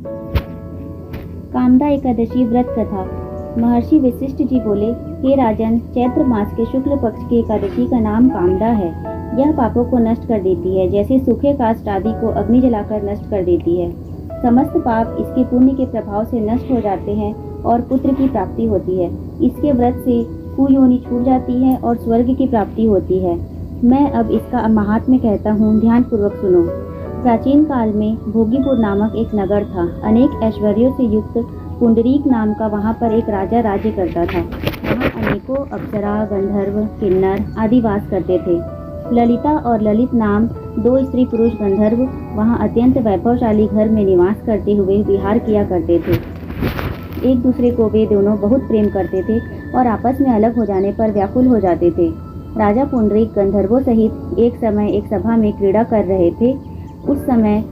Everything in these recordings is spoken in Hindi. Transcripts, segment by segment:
कामदा एकादशी व्रत कथा। महर्षि वशिष्ठ जी बोले, हे राजन, चैत्र मास के शुक्ल पक्ष की एकादशी का नाम कामदा है। यह पापों को नष्ट कर देती है, जैसे सूखे काष्ठ आदि को अग्नि जलाकर नष्ट कर देती है। समस्त पाप इसके पुण्य के प्रभाव से नष्ट हो जाते हैं और पुत्र की प्राप्ति होती है। इसके व्रत से कुयोनि छूट जाती है और स्वर्ग की प्राप्ति होती है। मैं अब इसका महात्म्य कहता हूँ, ध्यान पूर्वक सुनो। प्राचीन काल में भोगीपुर नामक एक नगर था। अनेक ऐश्वर्यों से युक्त पुंडरीक नाम का वहाँ पर एक राजा राज्य करता था। वहाँ अनेकों अप्सरा, गंधर्व, किन्नर आदि वास करते थे। ललिता और ललित नाम दो स्त्री पुरुष गंधर्व वहाँ अत्यंत वैभवशाली घर में निवास करते हुए विहार किया करते थे। एक दूसरे को वे दोनों बहुत प्रेम करते थे और आपस में अलग हो जाने पर व्याकुल हो जाते थे। राजा पुंडरीक गंधर्वों सहित एक समय एक सभा में क्रीड़ा कर रहे थे। उस समय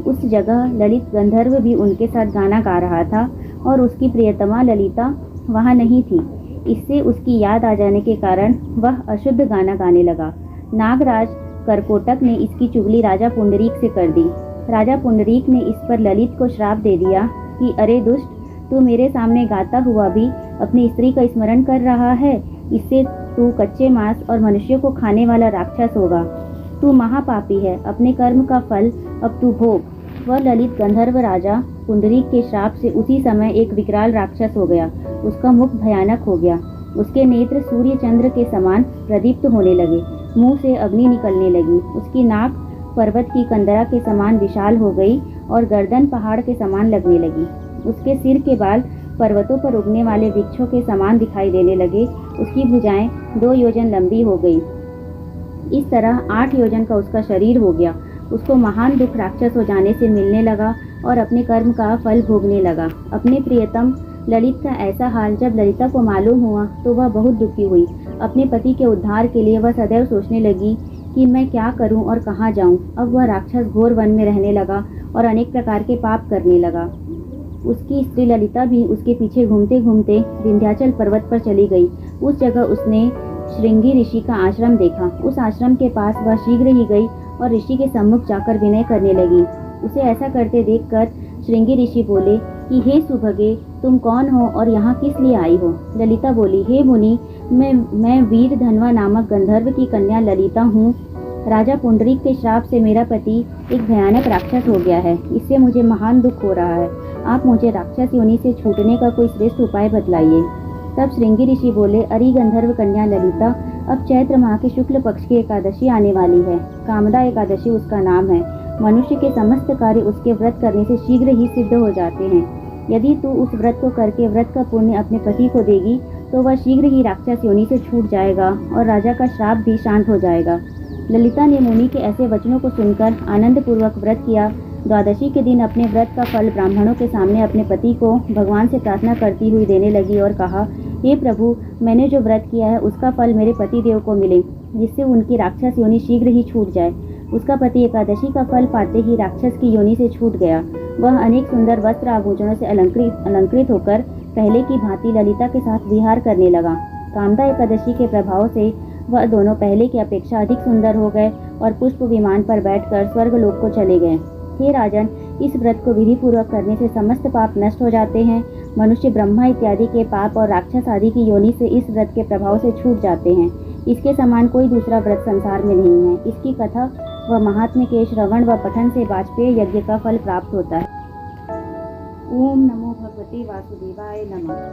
उस जगह ललित गंधर्व भी उनके साथ गाना गा रहा था और उसकी प्रियतमा ललिता वहाँ नहीं थी। इससे उसकी याद आ जाने के कारण वह अशुद्ध गाना गाने लगा। नागराज करकोटक ने इसकी चुगली राजा पुंडरीक से कर दी। राजा पुंडरीक ने इस पर ललित को श्राप दे दिया कि अरे दुष्ट, तू मेरे सामने गाता हुआ भी अपनी स्त्री का स्मरण कर रहा है। इससे तू कच्चे मांस और मनुष्यों को खाने वाला राक्षस होगा। तू महापापी है। अपने कर्म का फल अब तू भोग। वह ललित गंधर्व राजा पुंडरीक के श्राप से उसी समय एक विकराल राक्षस हो गया। उसका मुख भयानक हो गया। उसके नेत्र सूर्य चंद्र के समान प्रदीप्त होने लगे। मुंह से अग्नि निकलने लगी। उसकी नाक पर्वत की कंदरा के समान विशाल हो गई और गर्दन पहाड़ के समान लगने लगी। उसके सिर के बाल पर्वतों पर उगने वाले वृक्षों के समान दिखाई देने लगे। उसकी भुजाएं 2 योजन लंबी हो गई। इस तरह 8 योजन का उसका शरीर हो गया। उसको महान दुख राक्षस हो जाने से मिलने लगा और अपने कर्म का फल भोगने लगा। अपने प्रियतम ललित का ऐसा हाल जब ललिता को मालूम हुआ तो वह बहुत दुखी हुई। अपने पति के उद्धार के लिए वह सदैव सोचने लगी कि मैं क्या करूं और कहाँ जाऊं। अब वह राक्षस घोर वन में रहने लगा और अनेक प्रकार के पाप करने लगा। उसकी स्त्री ललिता भी उसके पीछे घूमते घूमते विंध्याचल पर्वत पर चली गई। उस जगह उसने श्रृंगी ऋषि का आश्रम देखा। उस आश्रम के पास वह शीघ्र ही गई और ऋषि के सम्मुख जाकर विनय करने लगी। उसे ऐसा करते देखकर श्रृंगी ऋषि बोले कि हे सुभगे, तुम कौन हो और यहाँ किस लिए आई हो? ललिता बोली, हे मुनि, मैं वीर धनवा नामक गंधर्व की कन्या ललिता हूँ। राजा पुंडरीक के श्राप से मेरा पति एक भयानक राक्षस हो गया है। इससे मुझे महान दुख हो रहा है। आप मुझे राक्षस योनि से छूटने का कोई श्रेष्ठ उपाय बतलाइए। तब श्रृंगी ऋषि बोले, अरे गंधर्व कन्या ललिता, अब चैत्र माह के शुक्ल पक्ष की एकादशी आने वाली है। कामदा एकादशी उसका नाम है। मनुष्य के समस्त कार्य उसके व्रत करने से शीघ्र ही सिद्ध हो जाते हैं। यदि तू उस व्रत को करके व्रत का पुण्य अपने पति को देगी तो वह शीघ्र ही राक्षस योनि से छूट जाएगा और राजा का श्राप भी शांत हो जाएगा। ललिता ने मुनि के ऐसे वचनों को सुनकर आनंद पूर्वक व्रत किया। द्वादशी के दिन अपने व्रत का फल ब्राह्मणों के सामने अपने पति को भगवान से प्रार्थना करती हुई देने लगी और कहा, हे प्रभु, मैंने जो व्रत किया है उसका फल मेरे पति देव को मिले, जिससे उनकी राक्षस योनि शीघ्र ही छूट जाए। उसका पति एकादशी का फल पाते ही राक्षस की योनि से छूट गया। वह अनेक सुंदर वस्त्र आभूषणों से अलंकृत होकर पहले की भांति ललिता के साथ विहार करने लगा। कामदा एकादशी के प्रभाव से वह दोनों पहले की अपेक्षा अधिक सुंदर हो गए और पुष्प विमान पर बैठकर स्वर्गलोक को चले गए। हे राजन, इस व्रत को विधि पूर्वक करने से समस्त पाप नष्ट हो जाते हैं। मनुष्य ब्रह्मा इत्यादि के पाप और राक्षस आदि की योनि से इस व्रत के प्रभाव से छूट जाते हैं। इसके समान कोई दूसरा व्रत संसार में नहीं है। इसकी कथा व महात्म्य के श्रवण व पठन से वाजपेय यज्ञ का फल प्राप्त होता है। ओम नमो भगवते वासुदेवाय नमः।